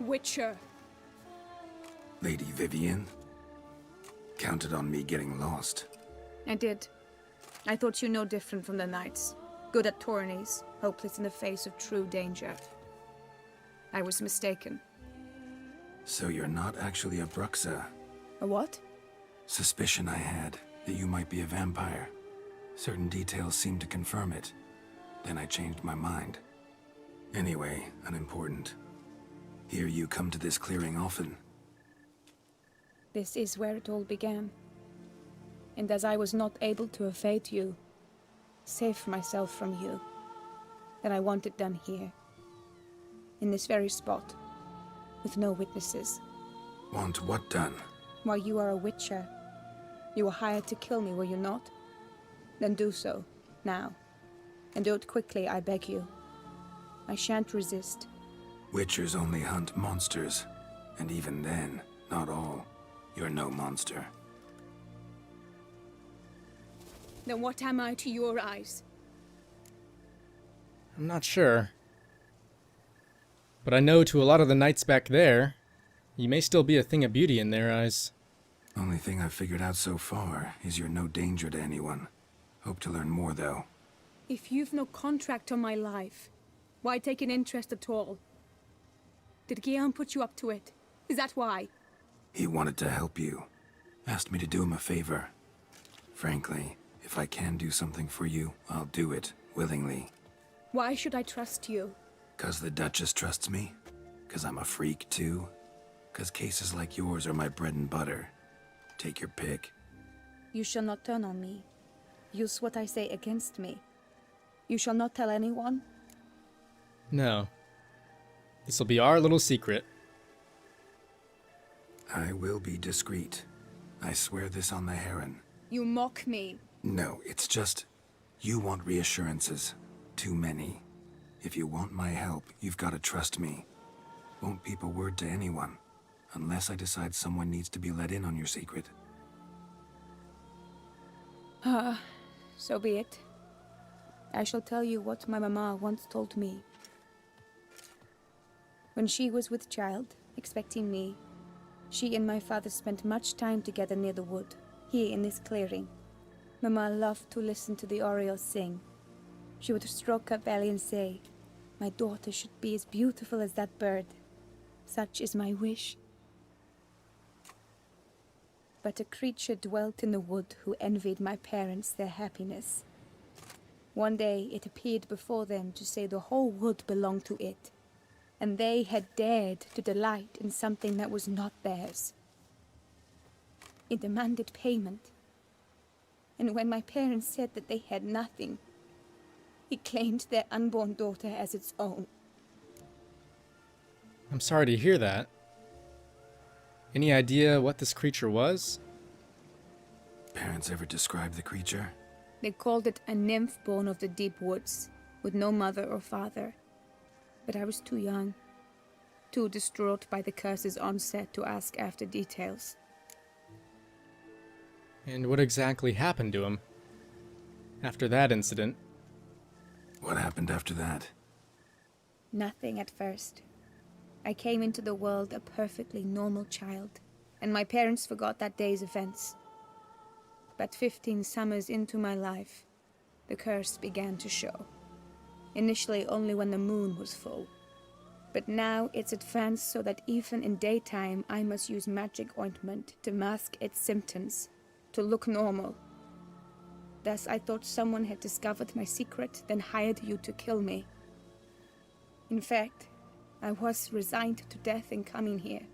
Witcher. Lady Vivian? Counted on me getting lost. I did. I thought you no different from the knights. Good at tourneys, hopeless in the face of true danger. I was mistaken. So you're not actually a Bruxa? A what? Suspicion I had, that you might be a vampire. Certain details seemed to confirm it. Then I changed my mind. Anyway, unimportant. Hear you come to this clearing often. This is where it all began. And as I was not able to evade you, save myself from you, then I want it done here. In this very spot, with no witnesses. Want what done? While you are a witcher, you were hired to kill me, were you not? Then do so, now. And do it quickly, I beg you. I shan't resist. Witchers only hunt monsters. And even then, not all. You're no monster. Then what am I to your eyes? I'm not sure. But I know to a lot of the knights back there, you may still be a thing of beauty in their eyes. Only thing I've figured out so far is you're no danger to anyone. Hope to learn more, though. If you've no contract on my life, why take an interest at all? Did Guillaume put you up to it? Is that why? He wanted to help you. Asked me to do him a favor. Frankly, if I can do something for you, I'll do it, willingly. Why should I trust you? 'Cause the Duchess trusts me? 'Cause I'm a freak, too? 'Cause cases like yours are my bread and butter. Take your pick. You shall not turn on me. Use what I say against me. You shall not tell anyone? No. This'll be our little secret. I will be discreet. I swear this on the Heron. You mock me. No, it's just... You want reassurances. Too many. If you want my help, you've got to trust me. Won't peep a word to anyone. Unless I decide someone needs to be let in on your secret. So be it. I shall tell you what my mama once told me. When she was with child, expecting me, she and my father spent much time together near the wood, here in this clearing. Mama loved to listen to the orioles sing. She would stroke her belly and say, "My daughter should be as beautiful as that bird. Such is my wish." But a creature dwelt in the wood who envied my parents their happiness. One day it appeared before them to say the whole wood belonged to it, and they had dared to delight in something that was not theirs. It demanded payment, and when my parents said that they had nothing, it claimed their unborn daughter as its own. I'm sorry to hear that. Any idea what this creature was? Parents ever describe the creature? They called it a nymph born of the deep woods, with no mother or father. But I was too young, too distraught by the curse's onset to ask after details. And what exactly happened to him? After that incident? What happened after that? Nothing at first. I came into the world a perfectly normal child, and my parents forgot that day's events. But 15 summers into my life, the curse began to show. Initially only when the moon was full. But now it's advanced so that even in daytime I must use magic ointment to mask its symptoms, to look normal. Thus I thought someone had discovered my secret, then hired you to kill me. In fact, I was resigned to death in coming here.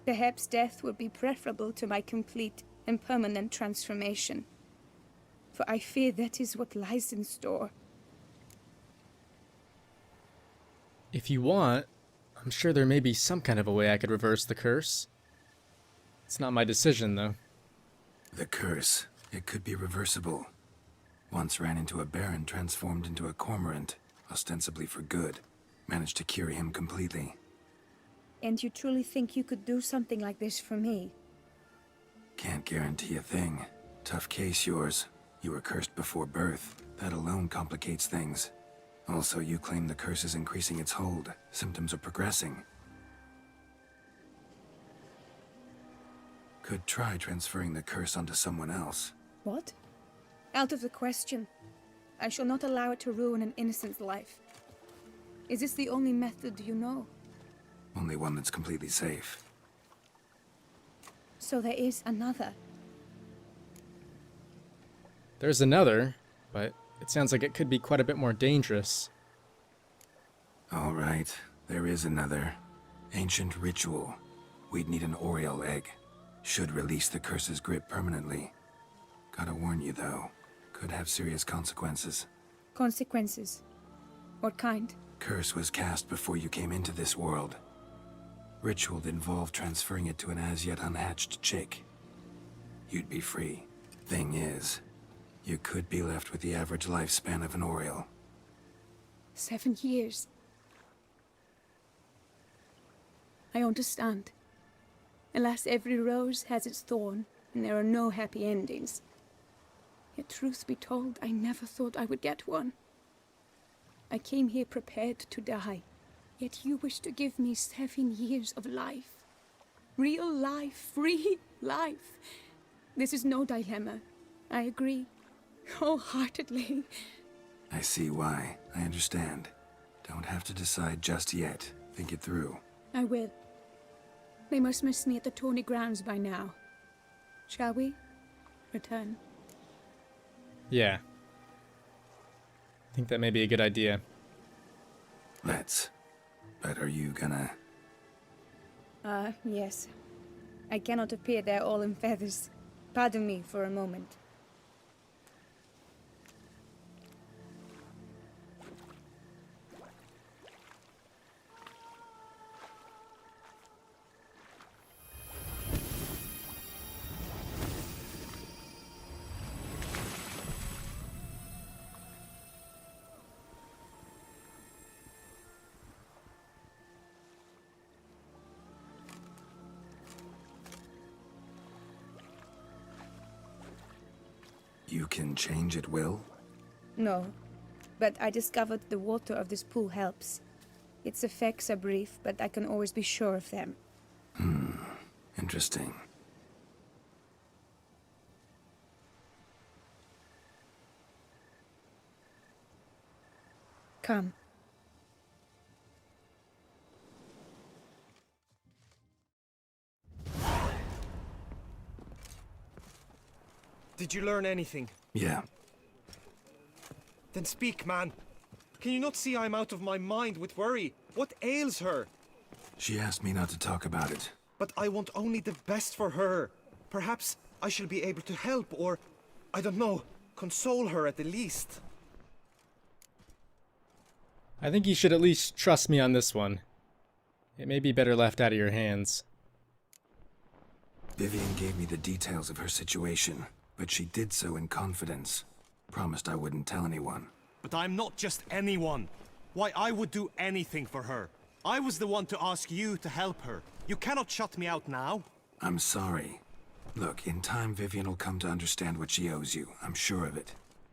Perhaps death would be preferable to my complete and permanent transformation. For I fear that is what lies in store. If you want, I'm sure there may be some kind of a way I could reverse the curse. It's not my decision, though. The curse. It could be reversible. Once ran into a baron transformed into a cormorant, ostensibly for good. Managed to cure him completely. And you truly think you could do something like this for me? Can't guarantee a thing. Tough case, yours. You were cursed before birth. That alone complicates things. Also, you claim the curse is increasing its hold. Symptoms are progressing. Could try transferring the curse onto someone else. What? Out of the question. I shall not allow it to ruin an innocent's life. Is this the only method you know? Only one that's completely safe. So there is another. There's another, but it sounds like it could be quite a bit more dangerous. All right, there is another. Ancient ritual. We'd need an Oriole egg. Should release the curse's grip permanently. Gotta warn you, though. Could have serious consequences. Consequences? What kind? Curse was cast before you came into this world. Ritual involved transferring it to an as-yet unhatched chick. You'd be free. Thing is, you could be left with the average lifespan of an Oriole. 7 years. I understand. Alas, every rose has its thorn, and there are no happy endings. Yet truth be told, I never thought I would get one. I came here prepared to die, yet you wish to give me 7 years of life. Real life, free life. This is no dilemma. I agree, wholeheartedly. I see why. I understand. Don't have to decide just yet. Think it through. I will. They must miss me at the tourney grounds by now. Shall we? Return. Yeah. I think that may be a good idea. Let's. But are you gonna... Yes. I cannot appear there all in feathers. Pardon me for a moment. You can change at will? No, but I discovered the water of this pool helps. Its effects are brief, but I can always be sure of them. Interesting. Come. Did you learn anything? Yeah. Then speak, man. Can you not see I'm out of my mind with worry? What ails her? She asked me not to talk about it. But I want only the best for her. Perhaps I shall be able to help or, I don't know, console her at the least. I think you should at least trust me on this one. It may be better left out of your hands. Vivian gave me the details of her situation, but she did so in confidence. Promised I wouldn't tell anyone. But I'm not just anyone. Why, I would do anything for her. I was the one to ask you to help her. You cannot shut me out now. I'm sorry. Look, in time Vivian will come to understand what she owes you. I'm sure of it.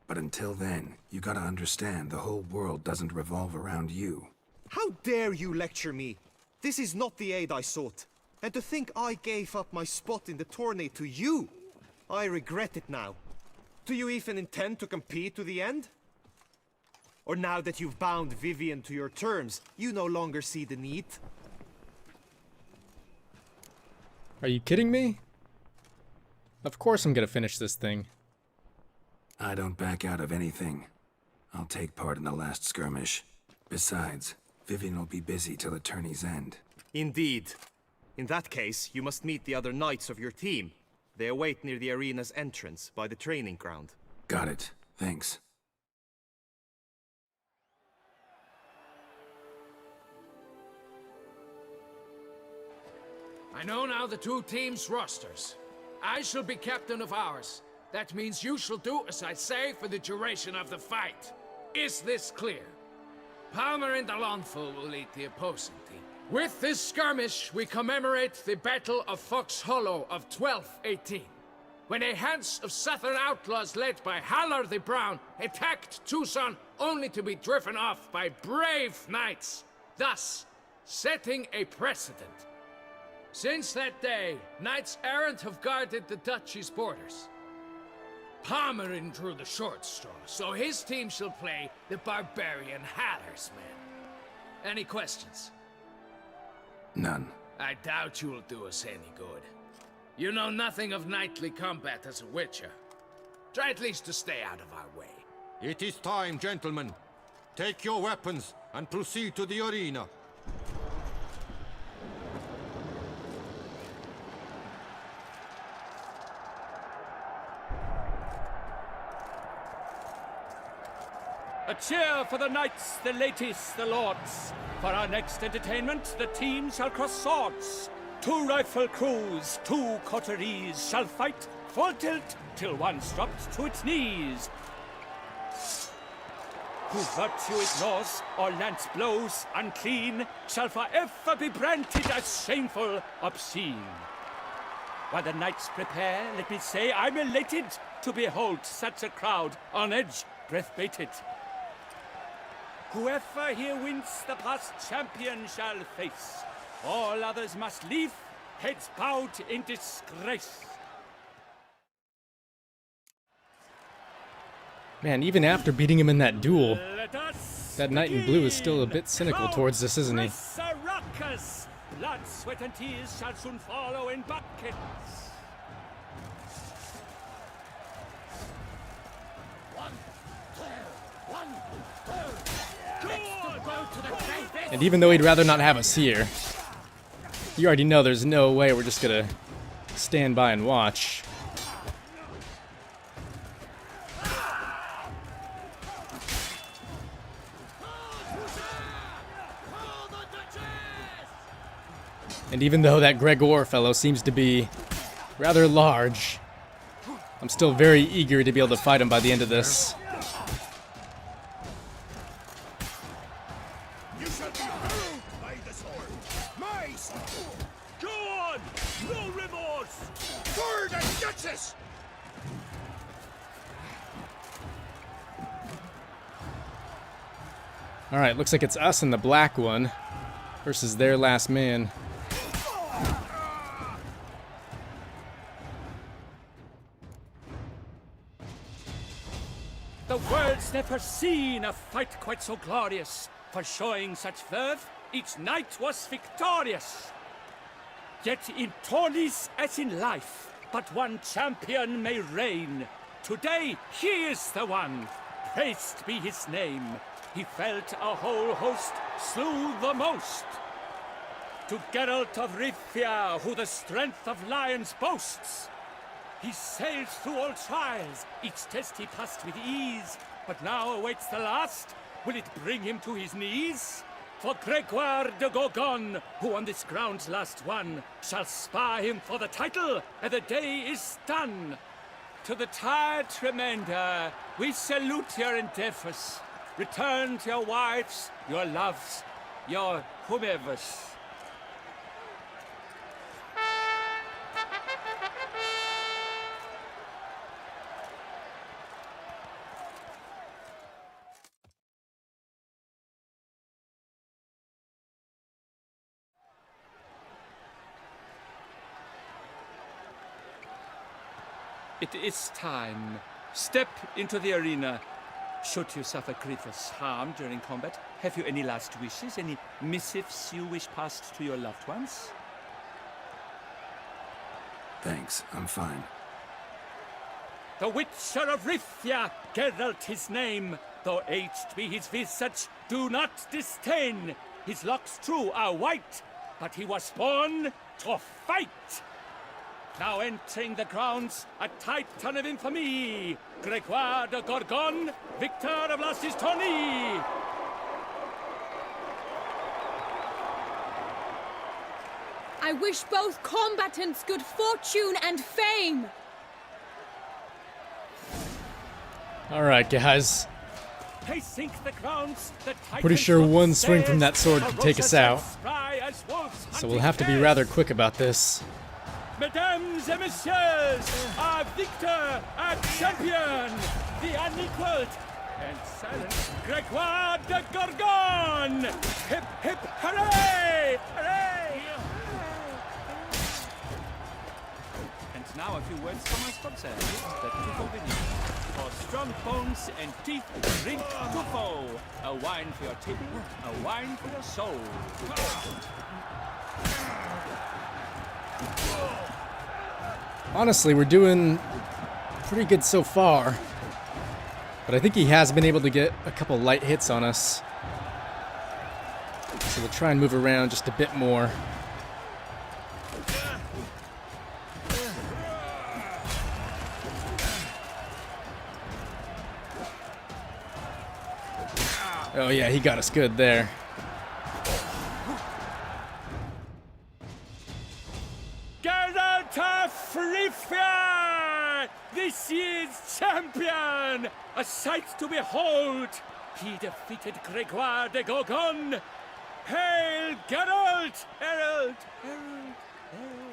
But until then, you gotta understand the whole world doesn't revolve around you. How dare you lecture me? This is not the aid I sought. And to think I gave up my spot in the tourney to you. I regret it now. Do you even intend to compete to the end? Or now that you've bound Vivian to your terms, you no longer see the need? Are you kidding me? Of course I'm gonna finish this thing. I don't back out of anything. I'll take part in the last skirmish. Besides, Vivian will be busy till the tourney's end. Indeed. In that case, you must meet the other knights of your team. They await near the arena's entrance, by the training ground. Got it. Thanks. I know now the two teams' rosters. I shall be captain of ours. That means you shall do as I say for the duration of the fight. Is this clear? Palmer and Alonfo will lead the opposing team. With this skirmish, we commemorate the Battle of Fox Hollow of 1218, when a Hans of Southern outlaws led by Haller the Brown attacked Tucson only to be driven off by brave knights, thus setting a precedent. Since that day, knights errant have guarded the duchy's borders. Palmerin drew the short straw, so his team shall play the barbarian Haller's men. Any questions? None. I doubt you'll do us any good. You know nothing of knightly combat as a witcher. Try at least to stay out of our way. It is time, gentlemen. Take your weapons and proceed to the arena. A cheer for the knights, the ladies, the lords. For our next entertainment, the teams shall cross swords. 2 rifle crews, 2 coteries shall fight full tilt till one's dropped to its knees. Who virtue ignores or lance blows unclean shall forever be branded as shameful, obscene. While the knights prepare, let me say I'm elated to behold such a crowd on edge, breath baited. Whoever here wins the past champion shall face. All others must leave, heads bowed in disgrace. Man, even after beating him in that duel, that knight in blue is still a bit cynical towards this, isn't he? Blood, sweat, and tears shall soon follow in buckets. And even though he'd rather not have us here, you already know there's no way we're just gonna stand by and watch. And even though that Gregor fellow seems to be rather large, I'm still very eager to be able to fight him by the end of this. You shall be hurled by the sword. My sword. Go on! No remorse! For the Duchess! Alright, looks like it's us and the black one versus their last man. The world's never seen a fight quite so glorious. For showing such verve, each knight was victorious. Yet in tourneys as in life, but one champion may reign. Today he is the one, praised be his name. He felt a whole host, slew the most. To Geralt of Rivia, who the strength of lions boasts, he sailed through all trials, each test he passed with ease. But now awaits the last. Will it bring him to his knees? For Gregoire de Gorgon, who on this ground last won, shall spar him for the title, and the day is done. To the tired remainder, we salute your endeavors. Return to your wives, your loves, your whomevers. It is time. Step into the arena. Should you suffer grievous harm during combat, have you any last wishes? Any missives you wish passed to your loved ones? Thanks, I'm fine. The Witcher of Rivia, Geralt his name. Though aged be his visage, do not disdain. His locks true are white, but he was born to fight. Now entering the grounds, a titan of infamy, Gregoire de Gorgon, victor of Las's tourney. I wish both combatants good fortune and fame. Alright, guys. They sink the grounds, the Pretty sure titans one swing from that sword stairs, could take us out. spry as wolves So we'll hunting have to be bears. rather quick about this. Mesdames et messieurs, our victor, our champion, the unequaled and silent Gregoire de Gorgon! Hip, hip, hooray! Hooray! now a few words from us concerns the Tufo beneath. For strong bones and teeth, drink Tufo. A wine for your table, a wine for your soul. Honestly, we're doing pretty good so far. But I think he has been able to get a couple light hits on us. So we'll try and move around just a bit more. Oh yeah, he got us good there. Geralt of Rivia! This year's champion! A sight to behold! He defeated Gregoire de Gorgon! Hail Geralt! Herald! Herald! Herald!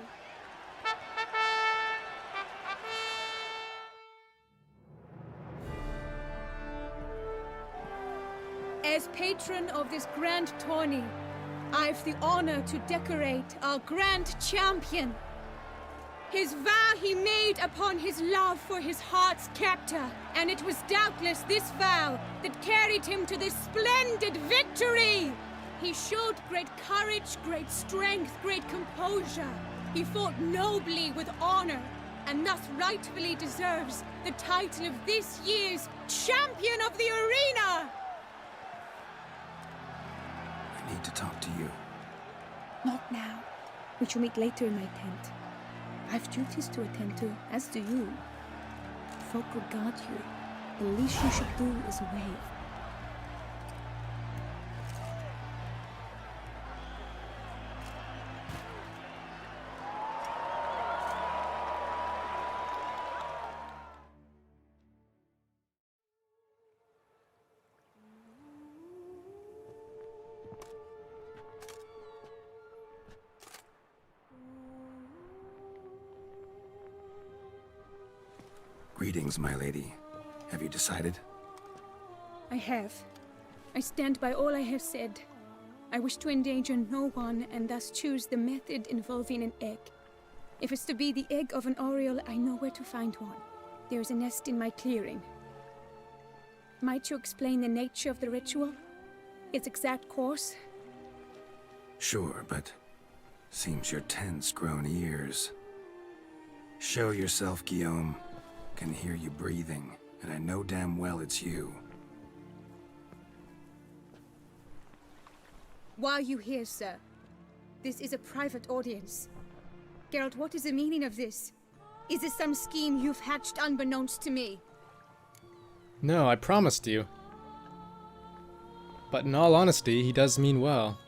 As patron of this grand tourney, I've the honor to decorate our grand champion. His vow he made upon his love for his heart's captor, and it was doubtless this vow that carried him to this splendid victory. He showed great courage, great strength, great composure. He fought nobly with honor, and thus rightfully deserves the title of this year's Champion of the Arena! I need to talk to you. Not now. We shall meet later in my tent. I've duties to attend to, as do you. Folk regard you. The least you should do is wave. Greetings, my lady. Have you decided? I have. I stand by all I have said. I wish to endanger no one and thus choose the method involving an egg. If it's to be the egg of an oriole, I know where to find one. There is a nest in my clearing. Might you explain the nature of the ritual? Its exact course? Sure, but seems your tent's grown ears. Show yourself, Guillaume. Can hear you breathing, and I know damn well it's you. Why are you here, sir? This is a private audience. Geralt, what is the meaning of this? Is this some scheme you've hatched unbeknownst to me? No, I promised you. But in all honesty, he does mean well.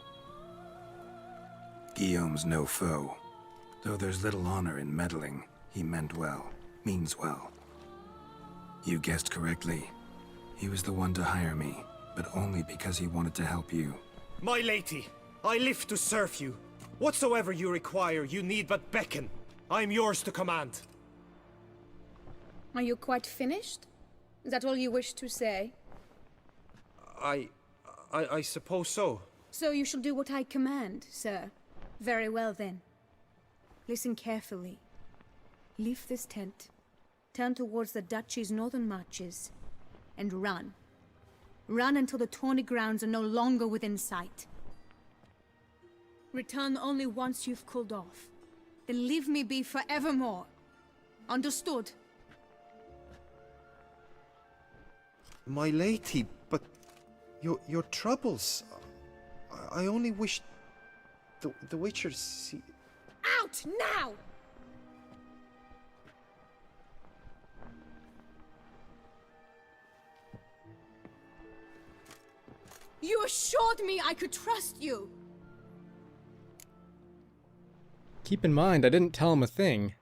Guillaume's no foe. Though there's little honor in meddling, he meant well, means well. You guessed correctly. He was the one to hire me, but only because he wanted to help you. My lady, I live to serve you. Whatsoever you require, you need but beckon. I am yours to command. Are you quite finished? Is that all you wish to say? I suppose so. So you shall do what I command, sir. Very well then. Listen carefully. Leave this tent. Turn towards the duchy's northern marches, and run. Run until the tourney grounds are no longer within sight. Return only once you've cooled off. Then leave me be forevermore. Understood? My lady, but your troubles. I only wish the Witcher see. Out now! You assured me I could trust you! Keep in mind, I didn't tell him a thing.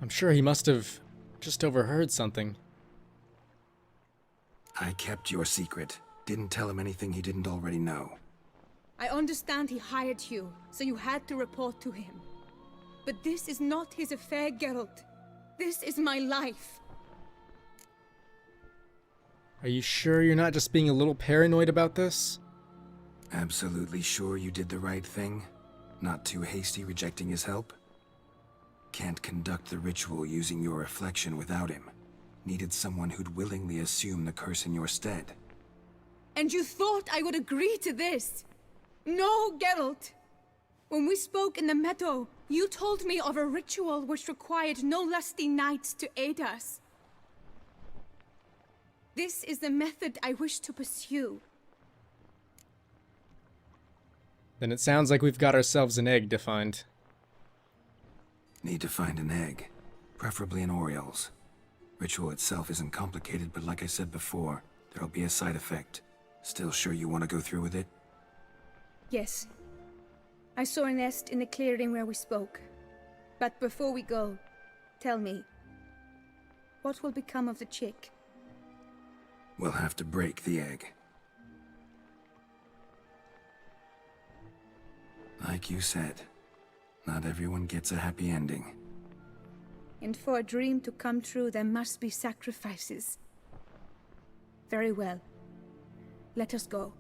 I'm sure he must have just overheard something. I kept your secret. Didn't tell him anything he didn't already know. I understand he hired you, so you had to report to him. But this is not his affair, Geralt. This is my life. Are you sure you're not just being a little paranoid about this? Absolutely sure you did the right thing? Not too hasty rejecting his help? Can't conduct the ritual using your reflection without him. Needed someone who'd willingly assume the curse in your stead. And you thought I would agree to this? No, Geralt! When we spoke in the meadow, you told me of a ritual which required no lusty knights to aid us. This is the method I wish to pursue. Then it sounds like we've got ourselves an egg to find. Need to find an egg, preferably an Oriole's. Ritual itself isn't complicated, but like I said before, there'll be a side effect. Still sure you want to go through with it? Yes. I saw a nest in the clearing where we spoke. But before we go, tell me, what will become of the chick? We'll have to break the egg. Like you said, not everyone gets a happy ending. And for a dream to come true, there must be sacrifices. Very well. Let us go.